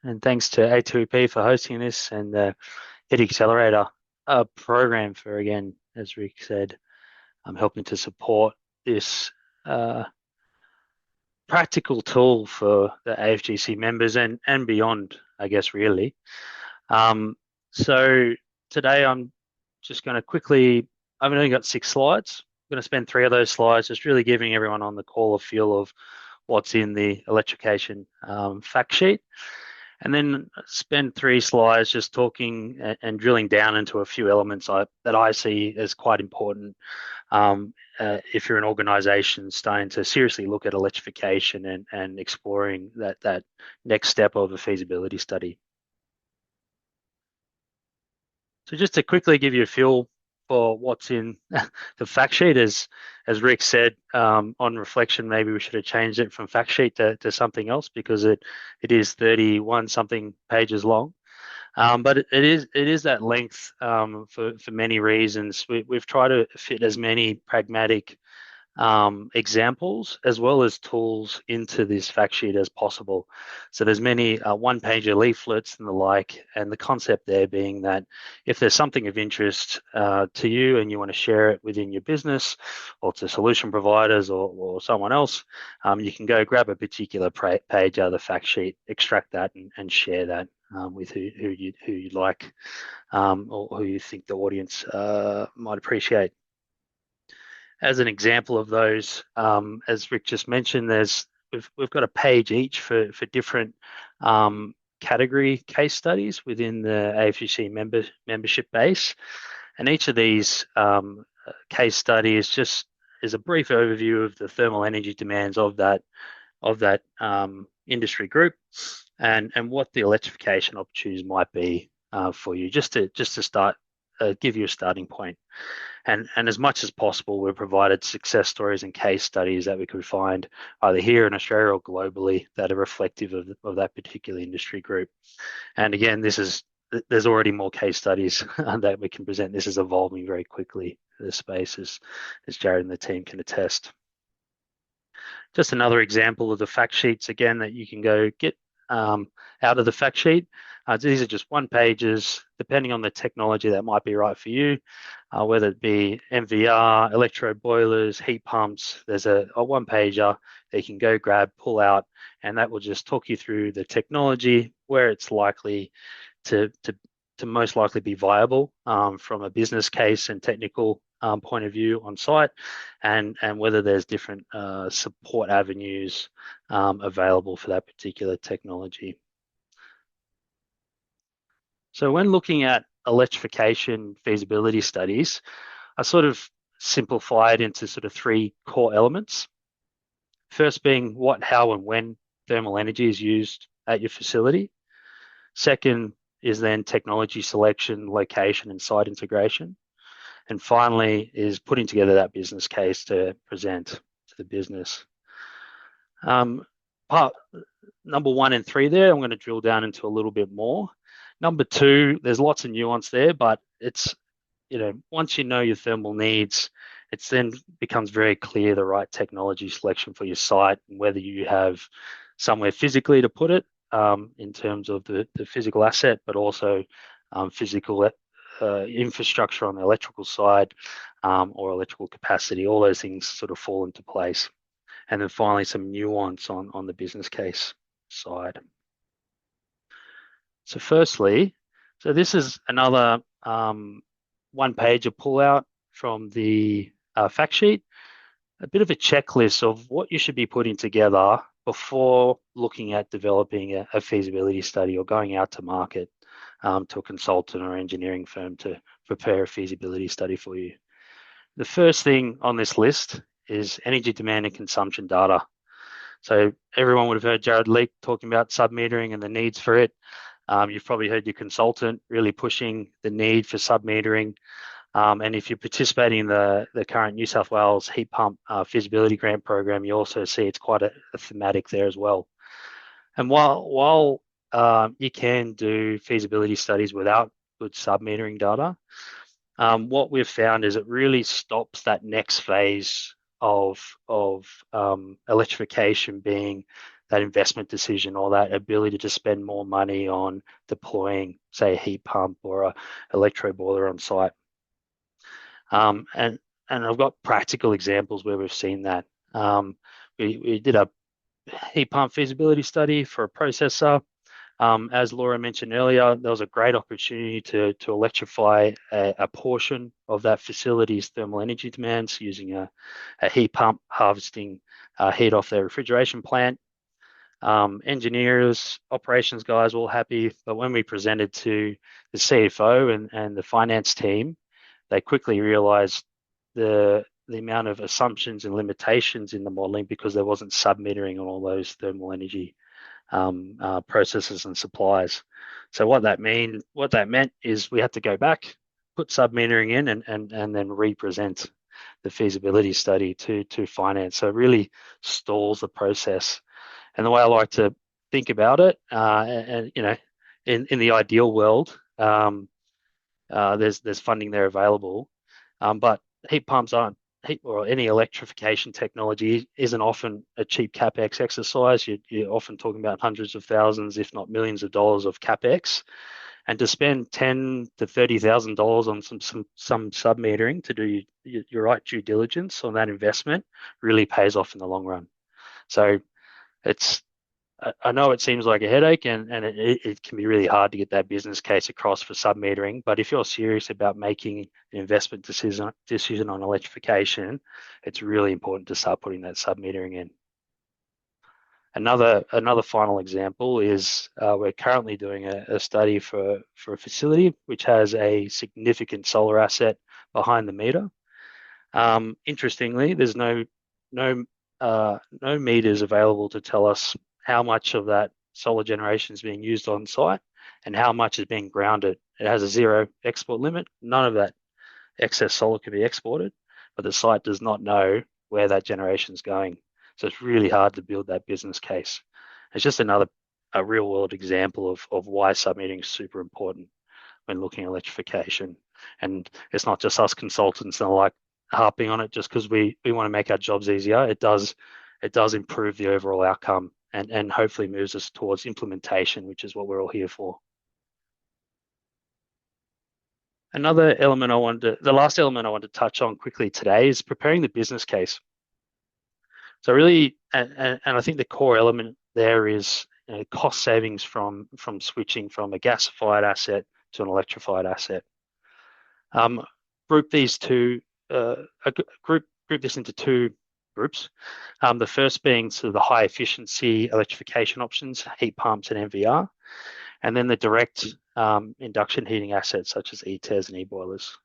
and thanks to A2EP for hosting this and the Hit Accelerator program for, again, as Rick said, helping to support this practical tool for the AFGC members and beyond, I guess, really. So today I'm just going to quickly, I've only got 6 slides. I'm going to spend 3 of those slides just really giving everyone on the call a feel of what's in the electrification fact sheet, and then spend 3 slides just talking and drilling down into a few elements that I see as quite important if you're an organization starting to seriously look at electrification and exploring that next step of a feasibility study. So just to quickly give you a feel for what's in the fact sheet, as Rick said, on reflection, maybe we should have changed it from fact sheet to something else, because it is 31 something pages long. But it is that length for many reasons. We've tried to fit as many pragmatic examples as well as tools into this fact sheet as possible. So there's many one-pager leaflets and the like, and the concept there being that if there's something of interest to you and you want to share it within your business or to solution providers or someone else, you can go grab a particular page out of the fact sheet, extract that and share that with who you'd like or who you think the audience might appreciate. As an example of those, as Rick just mentioned, we've got a page each for different category case studies within the AFGC membership base, and each of these case studies is a brief overview of the thermal energy demands of that industry group, and what the electrification opportunities might be for you, just to start give you a starting point. And as much as possible, we've provided success stories and case studies that we could find either here in Australia or globally that are reflective of that particular industry group. And again, there's already more case studies that we can present. This is evolving very quickly, the space, as Jared and the team can attest. Just another example of the fact sheets, again, that you can go get out of the fact sheet. These are just 1 pages, depending on the technology that might be right for you, whether it be MVR, electrode boilers, heat pumps. There's a 1 pager that you can go grab, pull out, and that will just talk you through the technology, where it's likely to most likely be viable from a business case and technical point of view on site, and whether there's different support avenues available for that particular technology. So when looking at electrification feasibility studies, I sort of simplify it into sort of 3 core elements. First being what, how, and when thermal energy is used at your facility. Second is then technology selection, location, and site integration. And finally is putting together that business case to present to the business. Part number 1 and 3 there, I'm going to drill down into a little bit more. Number 2, there's lots of nuance there, but it's, once you know your thermal needs, it then becomes very clear the right technology selection for your site and whether you have somewhere physically to put it in terms of the physical asset, but also physical infrastructure on the electrical side or electrical capacity. All those things sort of fall into place. And then finally, some nuance on the business case side. So firstly, this is another 1-pager pullout from the fact sheet, a bit of a checklist of what you should be putting together before looking at developing a feasibility study or going out to market to a consultant or engineering firm to prepare a feasibility study for you. The first thing on this list is energy demand and consumption data. So everyone would have heard Jared Leake talking about submetering and the needs for it. You've probably heard your consultant really pushing the need for submetering. And if you're participating in the current New South Wales heat pump feasibility grant program, you also see it's quite a thematic there as well. And while you can do feasibility studies without good submetering data, what we've found is it really stops that next phase of electrification being that investment decision or that ability to spend more money on deploying, say, a heat pump or a electro boiler on site. And I've got practical examples where we've seen that. We did a heat pump feasibility study for a processor. As Laura mentioned earlier, there was a great opportunity to electrify a portion of that facility's thermal energy demands using a heat pump harvesting heat off their refrigeration plant. Engineers, operations guys were all happy, but when we presented to the CFO and the finance team, they quickly realized the amount of assumptions and limitations in the modeling because there wasn't sub-metering on all those thermal energy processes and supplies. So what that meant is we had to go back, put sub-metering in, and then represent the feasibility study to finance. So it really stalls the process. And the way I like to think about it, and you know, in the ideal world, there's funding there available, but heat pumps aren't or any electrification technology isn't often a cheap capex exercise. You're often talking about hundreds of thousands, if not millions of dollars of capex, and to spend $10,000 to $30,000 on some sub-metering to do your right due diligence on that investment really pays off in the long run. So I know it seems like a headache and it can be really hard to get that business case across for sub-metering, but if you're serious about making an investment decision on electrification, it's really important to start putting that sub-metering in. Another final example is we're currently doing a study for a facility which has a significant solar asset behind the meter. Interestingly, there's no meters available to tell us how much of that solar generation is being used on site and how much is being grounded. It has a zero export limit. None of that excess solar can be exported, but the site does not know where that generation is going. So it's really hard to build that business case. It's just a real world example of why sub-metering is super important when looking at electrification. And it's not just us consultants that are like harping on it just because we want to make our jobs easier. It does improve the overall outcome and hopefully moves us towards implementation, which is what we're all here for. The last element I wanted to touch on quickly today is preparing the business case. So really, and I think the core element there is cost savings from switching from a gasified asset to an electrified asset. Group this into two groups. The first being sort of the high efficiency electrification options, heat pumps and MVR, and then the direct induction heating assets such as e-TERs and e-boilers.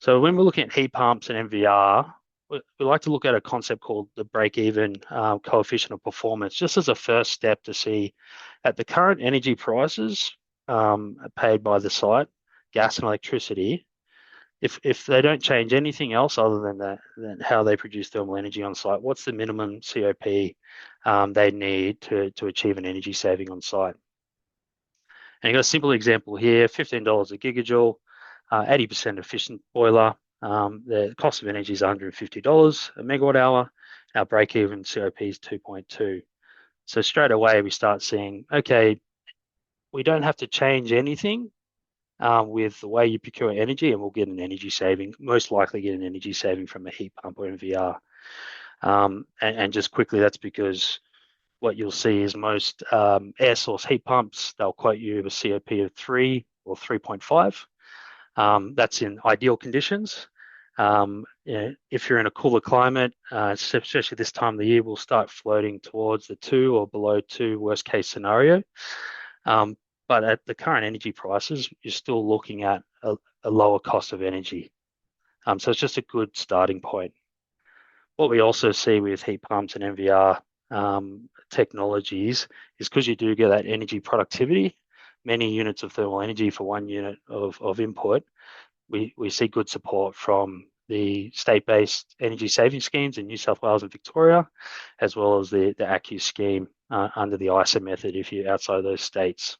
So when we're looking at heat pumps and MVR, we like to look at a concept called the break-even coefficient of performance, just as a first step to see at the current energy prices paid by the site, gas and electricity, if they don't change anything else other than how they produce thermal energy on site, what's the minimum COP they need to achieve an energy saving on site? And you've got a simple example here, $15 a gigajoule, 80% efficient boiler. The cost of energy is $150 a megawatt hour. Our break-even COP is 2.2. So straight away we start seeing, okay, we don't have to change anything with the way you procure energy, and we'll get an energy saving, most likely get an energy saving from a heat pump or MVR. And just quickly, that's because what you'll see is most air source heat pumps, they'll quote you a COP of 3 or 3.5. That's in ideal conditions. If you're in a cooler climate, especially this time of the year, we'll start floating towards the 2 or below 2 worst case scenario. But at the current energy prices, you're still looking at a lower cost of energy. So it's just a good starting point. What we also see with heat pumps and MVR technologies is because you do get that energy productivity, many units of thermal energy for 1 unit of input, we see good support from the state-based energy saving schemes in New South Wales and Victoria, as well as the ACCU scheme under the ISA method if you're outside of those states.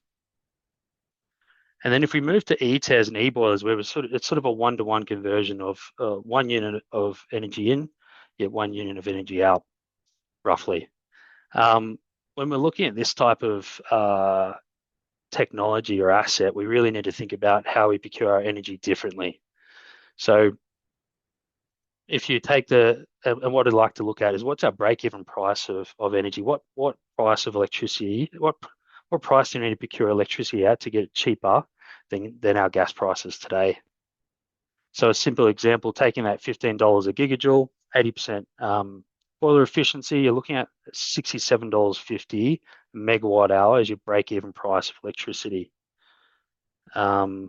And then if we move to e-TERs and e-boilers, where it's sort of a one-to-one conversion of 1 unit of energy in, yet 1 unit of energy out, roughly. when we're looking at this type of technology or asset, we really need to think about how we procure our energy differently. So if you take and what I'd like to look at is what's our break-even price of energy? What price of electricity? What price do you need to procure electricity at to get it cheaper than our gas prices today? So a simple example, taking that $15 a gigajoule, 80% boiler efficiency, you're looking at $67.50 megawatt hour as your break-even price of electricity. And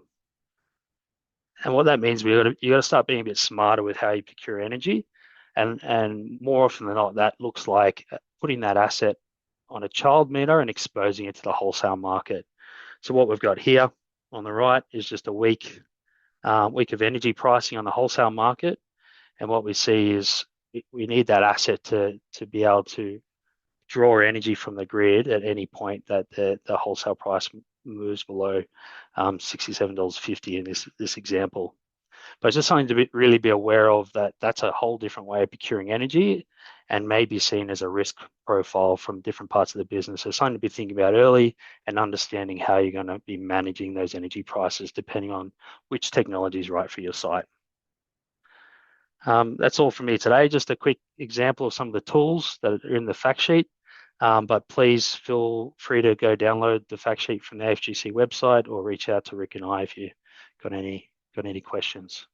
what that means, you got to start being a bit smarter with how you procure energy, and more often than not, that looks like putting that asset on a child meter and exposing it to the wholesale market. So what we've got here on the right is just a week of energy pricing on the wholesale market, and what we see is we need that asset to be able to draw energy from the grid at any point that the wholesale price moves below $67.50 in this example. But it's just something to really be aware of, that that's a whole different way of procuring energy and may be seen as a risk profile from different parts of the business. So something to be thinking about early and understanding how you're going to be managing those energy prices depending on which technology is right for your site. That's all from me today. Just a quick example of some of the tools that are in the fact sheet. But please feel free to go download the fact sheet from the AFGC website or reach out to Rick and I if you got any questions.